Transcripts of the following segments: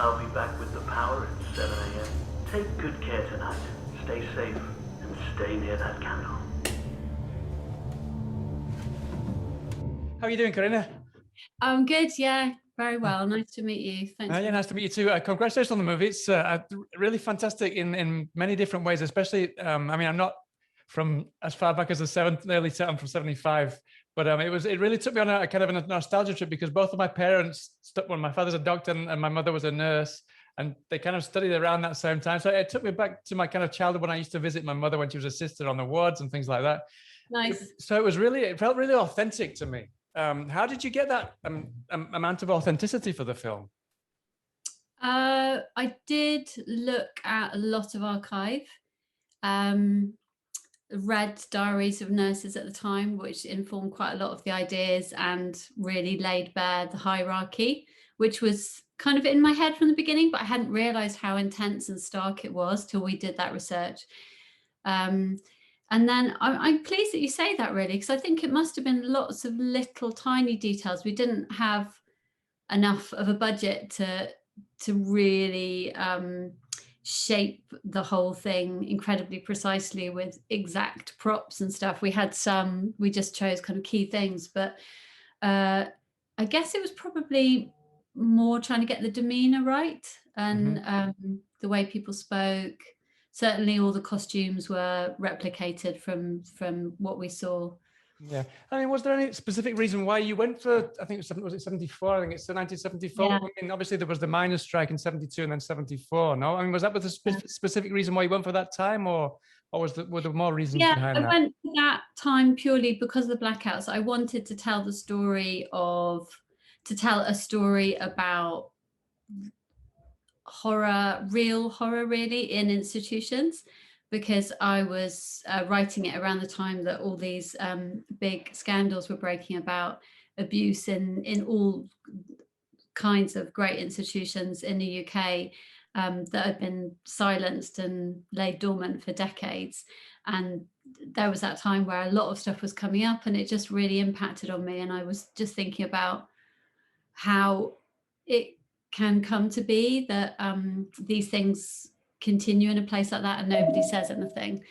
I'll be back with the power at 7 a.m. Take good care tonight. Stay safe and stay near that candle. How are you doing, Corinna? I'm good, yeah, very well. Nice to meet you. Thanks. Yeah, nice to meet you too. Congratulations on the movie. It's really fantastic in many different ways, especially, I mean, I'm not from as far back as the early 70s, I'm from 75, but it really took me on a kind of a nostalgia trip because both of my parents, well, my father's a doctor and my mother was a nurse, and they kind of studied around that same time. So it took me back to my kind of childhood when I used to visit my mother when she was a sister on the wards and things like that. Nice. So it felt really authentic to me. How did you get that amount of authenticity for the film? I did look at a lot of archive, read diaries of nurses at the time, which informed quite a lot of the ideas and really laid bare the hierarchy, which was kind of in my head from the beginning, but I hadn't realized how intense and stark it was till we did that research. And then I'm pleased that you say that, really, because I think it must have been lots of little tiny details. We didn't have enough of a budget to really shape the whole thing incredibly precisely with exact props and stuff. We just chose kind of key things, but I guess it was probably more trying to get the demeanor right and the way people spoke. Certainly all the costumes were replicated from what we saw. Yeah. I mean, was there any specific reason why you went for, I think was it 74? I think it's the 1974. Yeah. I mean, obviously there was the miners' strike in 72 and then 74, no? I mean, was that with a specific reason why you went for that time, or were there more reasons behind that? Yeah, I went for that time purely because of the blackouts. I wanted to tell a story about horror, real horror really, in institutions, because I was writing it around the time that all these big scandals were breaking about abuse in all kinds of great institutions in the UK that had been silenced and laid dormant for decades. And there was that time where a lot of stuff was coming up and it just really impacted on me. And I was just thinking about how it can come to be that these things continue in a place like that and nobody says anything.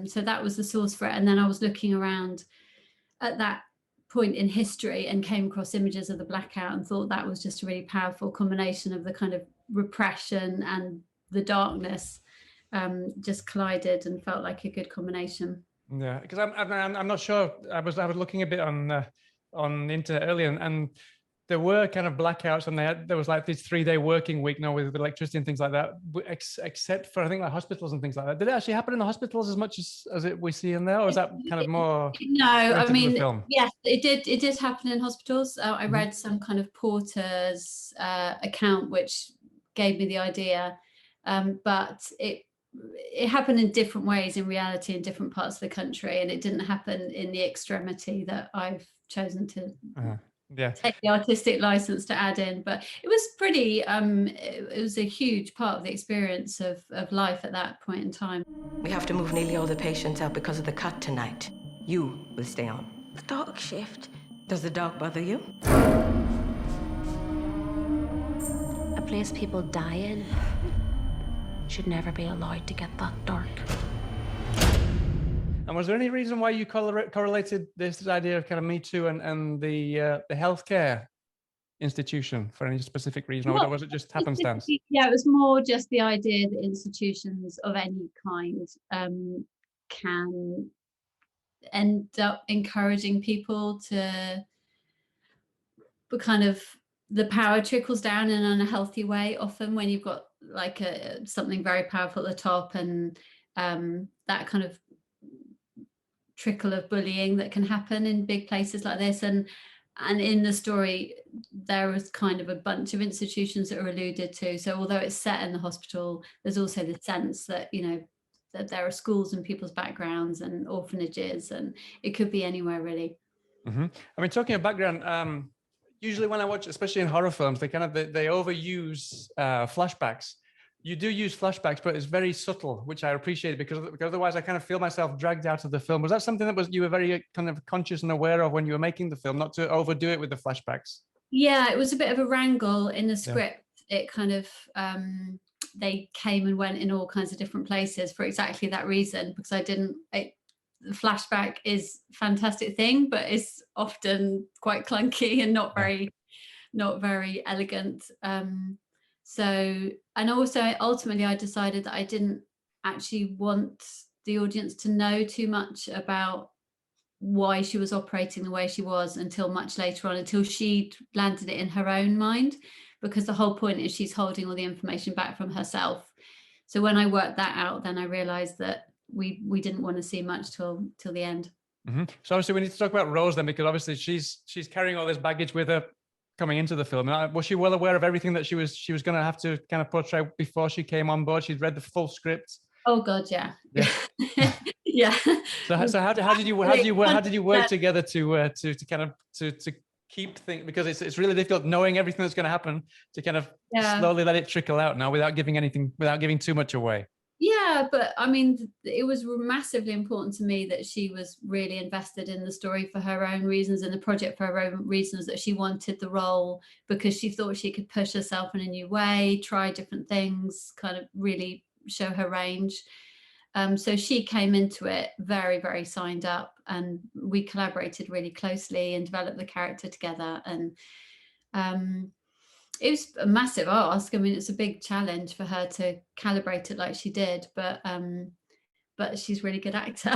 So that was the source for it. And then I was looking around at that point in history and came across images of the blackout and thought that was just a really powerful combination of the kind of repression and the darkness just collided and felt like a good combination. Yeah, because I'm not sure. I was looking a bit on the internet earlier, and there were kind of blackouts, and there was like this 3-day working week now with electricity and things like that, except for I think like hospitals and things like that. Did it actually happen in the hospitals as much as we see in there, or is that kind of more? No, I mean, yes, it did happen in hospitals. I read some kind of porter's account which gave me the idea, but it happened in different ways in reality in different parts of the country, and it didn't happen in the extremity that I've chosen to take the artistic license to add in. But it was pretty it was a huge part of the experience of life at that point in time. We have to move nearly all the patients out because of the cut tonight. You will stay on. The dark shift. Does the dark bother you? A place people die in should never be allowed to get that dark. And was there any reason why you correlated this idea of kind of Me Too and the healthcare institution for any specific reason, or was it just happenstance? Yeah, it was more just the idea that institutions of any kind can end up encouraging people to, but kind of the power trickles down in an unhealthy way often when you've got like something very powerful at the top, and that kind of trickle of bullying that can happen in big places like this. And in the story there was kind of a bunch of institutions that are alluded to, so although it's set in the hospital, there's also the sense that, you know, that there are schools and people's backgrounds and orphanages, and it could be anywhere really. I mean, talking of background, usually when I watch, especially in horror films, they overuse flashbacks. You do use flashbacks, but it's very subtle, which I appreciate, because otherwise I kind of feel myself dragged out of the film. Was that something that you were very kind of conscious and aware of when you were making the film, not to overdo it with the flashbacks? Yeah, it was a bit of a wrangle in the script it kind of they came and went in all kinds of different places for exactly that reason, because the flashback is a fantastic thing, but it's often quite clunky and not very elegant. So, and also ultimately I decided that I didn't actually want the audience to know too much about why she was operating the way she was until much later on, until she landed it in her own mind, because the whole point is she's holding all the information back from herself. So when I worked that out, then I realized that we didn't want to see much till the end. So obviously we need to talk about Rose then, because obviously she's carrying all this baggage with her coming into the film. And was she well aware of everything that she was going to have to kind of portray before she came on board? She'd read the full script. Oh God, yeah. Yeah. So how did you work together to kind of to keep things, because it's really difficult knowing everything that's going to happen, to kind of slowly let it trickle out now without giving too much away. Yeah, but I mean, it was massively important to me that she was really invested in the story for her own reasons, and the project for her own reasons, that she wanted the role because she thought she could push herself in a new way, try different things, kind of really show her range. So she came into it very, very signed up, and we collaborated really closely and developed the character together. And it was a massive ask. I mean, it's a big challenge for her to calibrate it like she did, but she's a really good actor.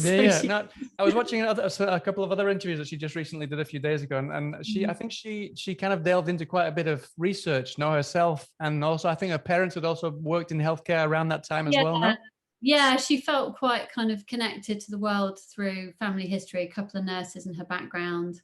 No, I was watching a couple of other interviews that she just recently did a few days ago, and I think she kind of delved into quite a bit of research, herself, and also I think her parents had also worked in healthcare around that time as well. No? Yeah, she felt quite kind of connected to the world through family history, a couple of nurses in her background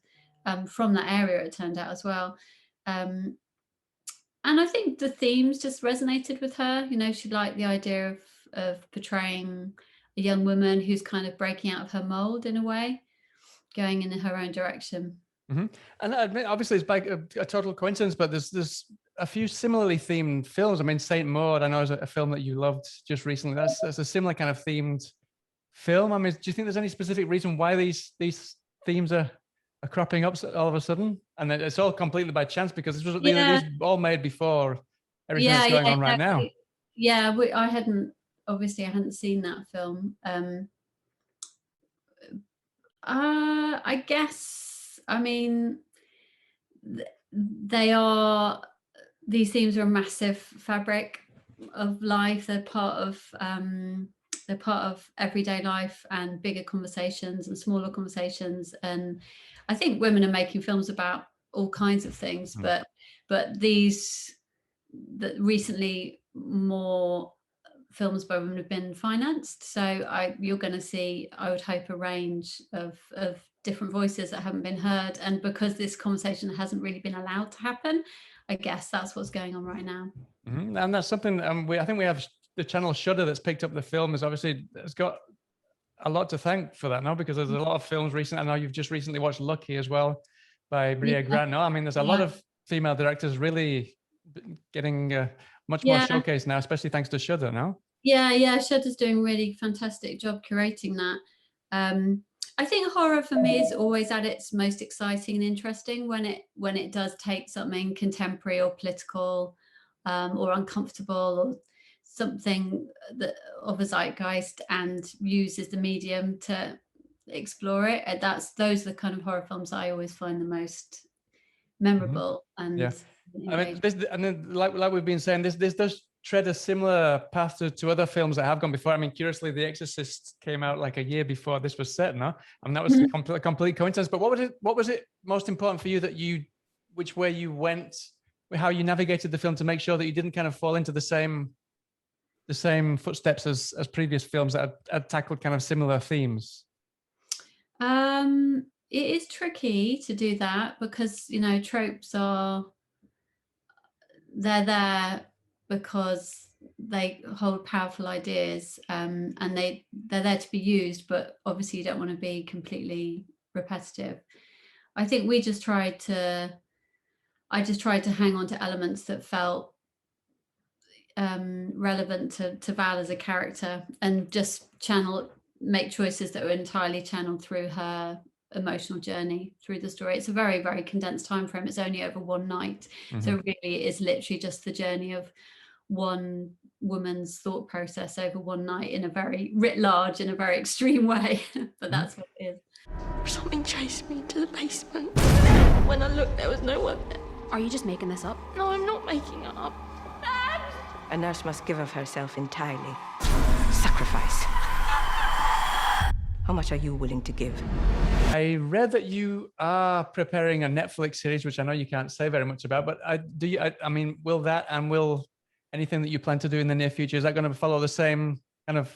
from that area, it turned out as well. And I think the themes just resonated with her. She liked the idea of portraying a young woman who's kind of breaking out of her mold in a way, going in her own direction. And I admit, obviously it's like a total coincidence, but there's a few similarly themed films. I mean, Saint Maud, I know, is a film that you loved just recently. That's a similar kind of themed film. I mean, do you think there's any specific reason why these themes are cropping up all of a sudden? And it's all completely by chance, because this was these all made before everything that's going on right now. Yeah, I hadn't seen that film. I guess, I mean, these themes are a massive fabric of life. They're part of everyday life and bigger conversations and smaller conversations. And I think women are making films about all kinds of things, but recently more films by women have been financed. So you're going to see, I would hope, a range of different voices that haven't been heard. And because this conversation hasn't really been allowed to happen, I guess that's what's going on right now. And that's something I think we have the channel Shudder that's picked up the film, has got a lot to thank for that now, because there's a lot of films recently. I know you've just recently watched Lucky as well by Bria Grant. No, I mean, there's a lot of female directors really getting much more showcased now, especially thanks to Shudder now. Yeah, Shudder's doing a really fantastic job curating that. I think horror for me is always at its most exciting and interesting when it does take something contemporary or political or uncomfortable or something that of a zeitgeist and uses the medium to explore it. Those are the kind of horror films I always find the most memorable. And I mean, like we've been saying, this does tread a similar path to other films that have gone before. I mean, curiously, The Exorcist came out like a year before this was set, no? I mean, that was a complete coincidence. But what was it most important for you which way you went, how you navigated the film to make sure that you didn't kind of fall into the same footsteps as previous films that had tackled kind of similar themes? It is tricky to do that because, tropes they're there because they hold powerful ideas and they're there to be used, but obviously you don't want to be completely repetitive. I think I just tried to hang on to elements that felt relevant to Val as a character, and just make choices that were entirely channeled through her emotional journey through the story. It's a very, very condensed time frame. It's only over one night. So really it is literally just the journey of one woman's thought process over one night in a very writ large, in a very extreme way. But that's what it is. Something chased me to the basement. When I looked, there was no one there. Are you just making this up? No, I'm not making it up. A nurse must give of herself entirely. Sacrifice. How much are you willing to give? I read that you are preparing a Netflix series, which I know you can't say very much about, but I mean, will that and will anything that you plan to do in the near future, is that going to follow the same kind of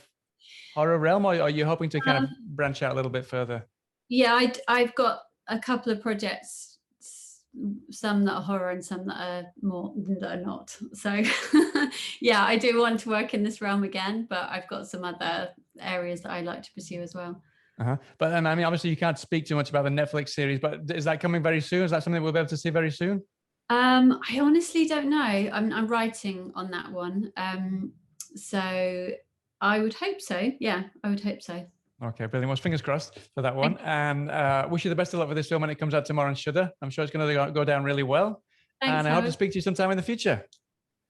horror realm, or are you hoping to kind of branch out a little bit further? Yeah, I've got a couple of projects, some that are horror and some that are not. So yeah, I do want to work in this realm again, but I've got some other areas that I like to pursue as well. But I mean, obviously you can't speak too much about the Netflix series, but is that coming very soon? Is that something we'll be able to see very soon? I honestly don't know. I'm writing on that one. So I would hope so. Yeah, I would hope so. Okay, brilliant. Well, fingers crossed for that one. And wish you the best of luck with this film when it comes out tomorrow on Shudder. I'm sure it's going to go down really well. Thanks, and I hope to speak to you sometime in the future.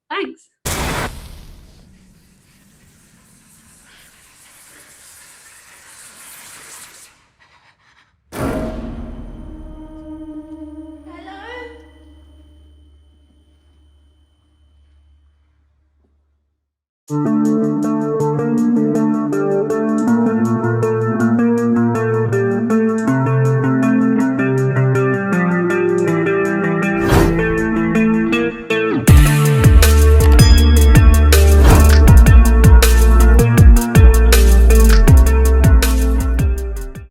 Thanks. Hello?